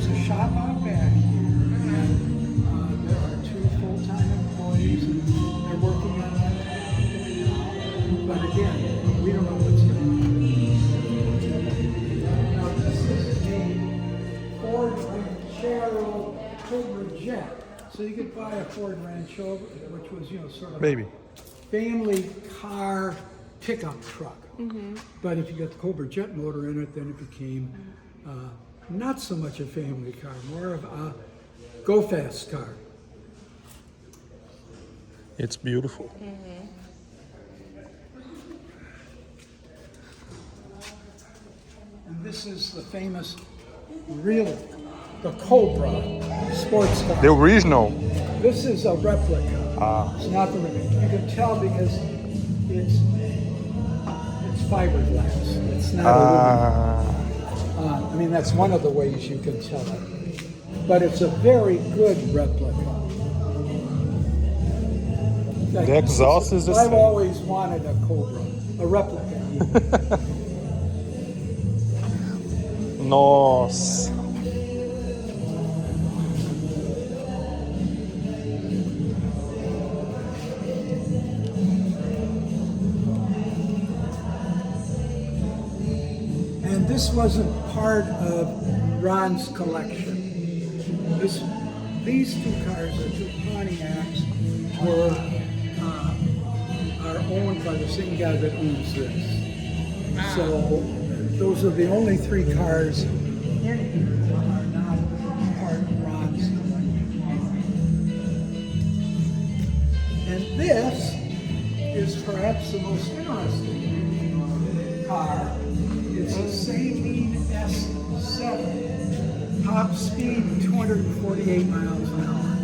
there's a shop out back here, and there are 2 full-time employees, and they're working on that now. But again, we don't know what's going on. Now, this is a Ford Ranchero Cobra Jet. So you could buy a Ford Rancho, which was, sort of Maybe. a family car pickup truck. But if you got the Cobra Jet motor in it, then it became not so much a family car, more of a go-fast car. It's beautiful. And this is the famous, really, the Cobra sports car. The original. This is a replica. It's not the replica. You can tell because it's fiberglass. It's not aluminum. I mean, that's one of the ways you can tell it. But it's a very good replica. The exhaust is the I've same. always wanted a Cobra, a replica. Nossa. And this wasn't part of Ron's collection. These 2 cars, the 2 Pontiacs, are owned by the same guy that owns this. So those are the only 3 cars in here that are not part of Ron's collection. And this is perhaps the most interesting car. It's a Saline S7, top speed 248 miles an hour.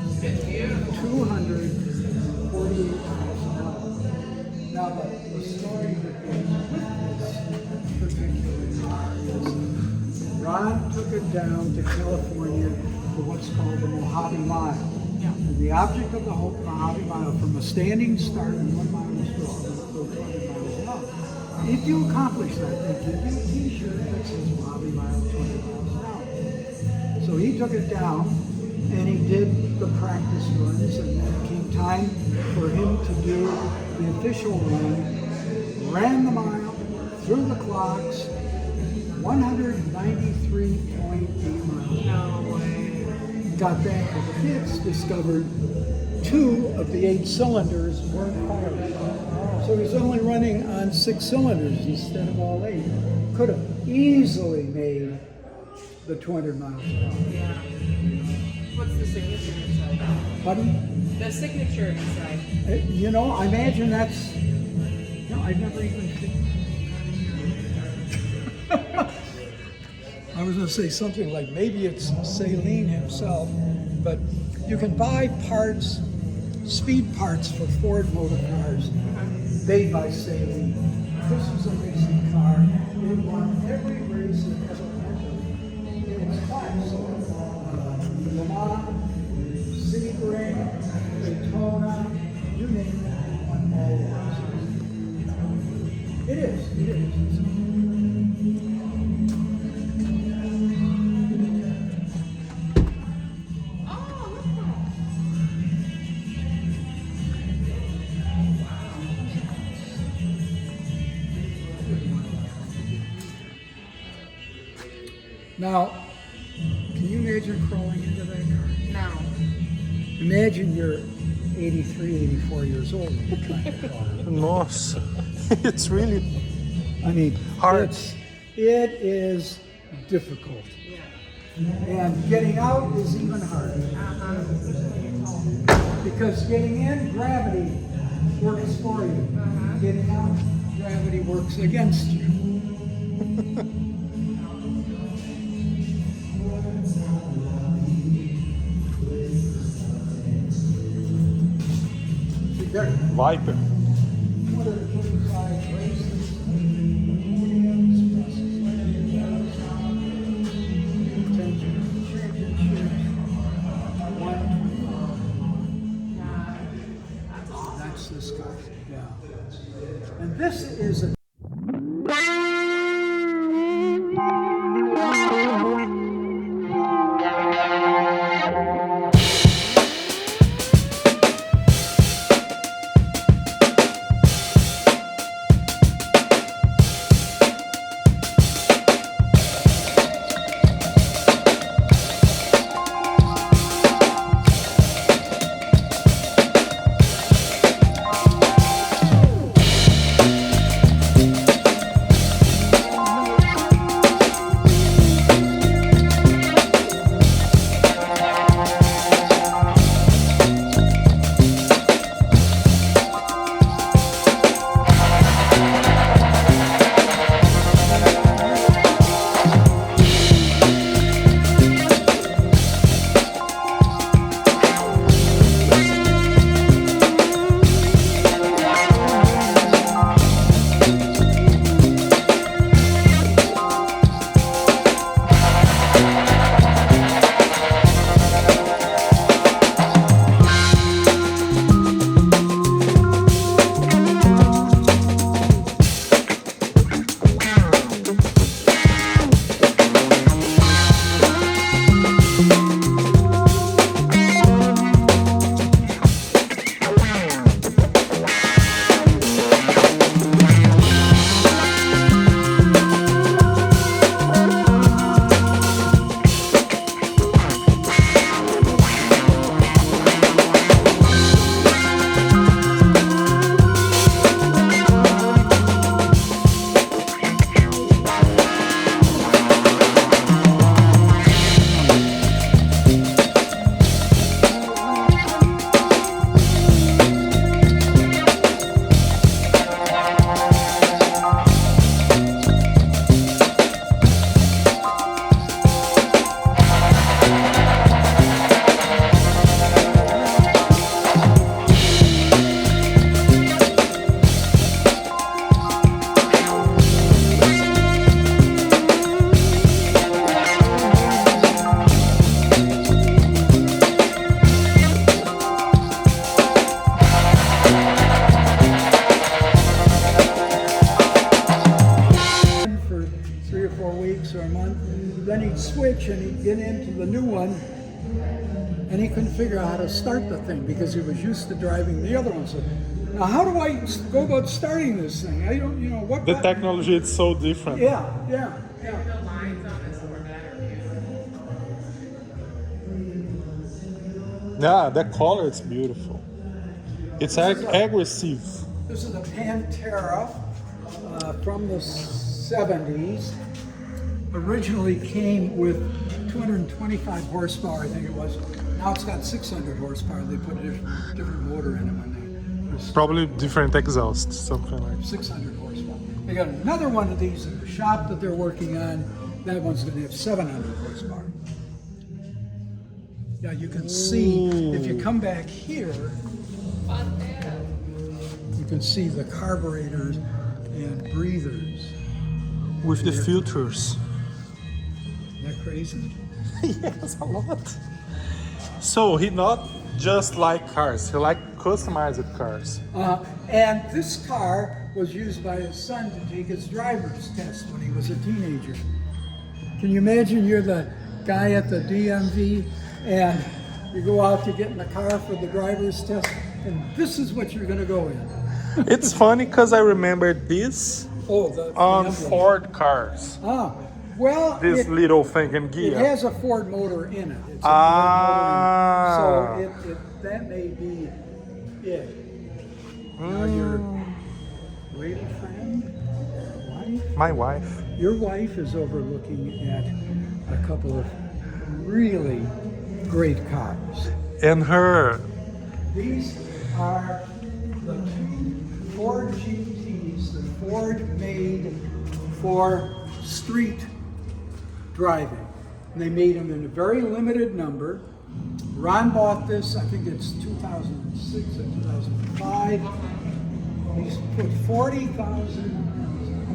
248 miles an hour. Now the story that goes with this particular car is Ron took it down to California for what's called the Mojave Mile. And the object of the Mojave Mile, from a standing start at 1 mile was go 20 miles an hour. If you accomplish that, they give you a t-shirt that says Mojave Mile 20 miles an hour. So he took it down and he did the practice runs, and then it came time for him to do the official run, ran the mile, through the clocks, 193.8 miles. No way. Got back to the pits, discovered 2 of the 8 cylinders weren't firing. So he's only running on 6 cylinders instead of all 8. Could have easily made the 200 miles an hour. Yeah. What's the signature inside? Pardon? The signature inside. I imagine that's, I've never even I was going to say something like maybe it's Saline himself, but you can buy parts, speed parts for Ford motor cars made by Saline. This was a racing car. It won every race it ever entered in its class. Lemans, Sebring, Daytona, you name it, won all races. It is. Now, can you imagine crawling into that car? No. Imagine you're 83, 84 years old and you're trying to crawl. Nossa. It's really I mean, hard. It is difficult. Yeah. And getting out is even harder. Because getting in, gravity works for you. Getting out, gravity works against you. Viper. What are the 25 races? Podiums, championships, that's this guy. Yeah. And this is a weeks or a month. Then he'd switch and he'd get into the new one, and he couldn't figure out how to start the thing because he was used to driving the other one. So, now how do I go about starting this thing? I don't, what. The technology is so different. Yeah. The lines on this are better. Yeah, that color is beautiful. It's aggressive. This is a Pantera from the 70s. Originally came with 225 horsepower, I think it was. Now it's got 600 horsepower. They put a different motor in it when they Probably different exhaust, something like 600 horsepower. They got another one of these in the shop that they're working on. That one's going to have 700 horsepower. Yeah, you can see, if you come back here, you can see the carburetors and breathers. with the filters. Isn't that crazy? Yes, a lot. So he not just like cars, he like customized cars. And this car was used by his son to take his driver's test when he was a teenager. Can you imagine you're the guy at the DMV and you go out to get in the car for the driver's test and this is what you're going to go in? It's funny because I remember this The on emblem. Ford cars. Well, This little thing in it gear. has a Ford motor in it. It's a Ah. Ford motor in it. So that may be it. Now your lady friend, wife? My wife. Your wife is overlooking at a couple of really great cars. And her. These are the two Ford GTs that Ford made for street driving. And they made them in a very limited number. Ron bought this, I think it's 2006 or 2005. He's put 40,000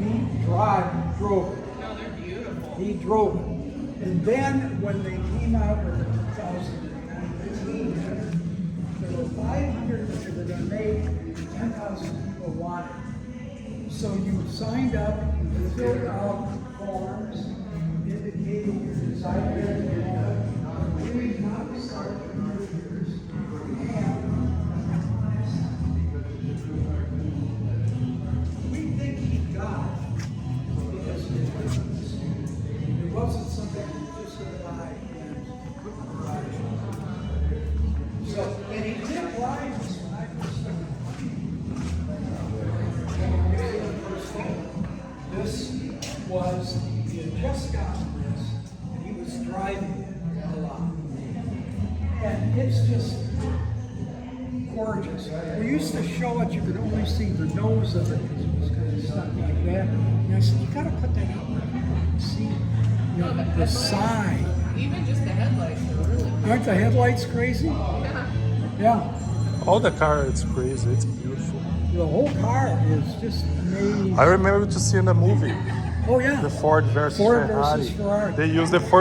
he drove it. No, they're beautiful. He drove it. And then when they came out with the 2019, there were 500 that they were going to make, 10,000 people wanted. So you signed up, you filled out forms indicating your desire to get really not start from our years. We think he got it because it wasn't something you just go by and put in the garage. So, and he did ride this when I first started. This was, he had just gotten this, and he was driving it a lot. And it's just gorgeous. We used to show it, you could only see the nose of it because it was kind of stuck like that. And I said, you gotta put that out where people can see, the side. Even just the headlights are really cool. Aren't the headlights crazy? Yeah. Yeah. All the car, it's crazy, it's beautiful. The whole car is just amazing. I remember to see in the movie Oh yeah. the Ford versus Ford Ferrari. versus Ferrari. They use the Ford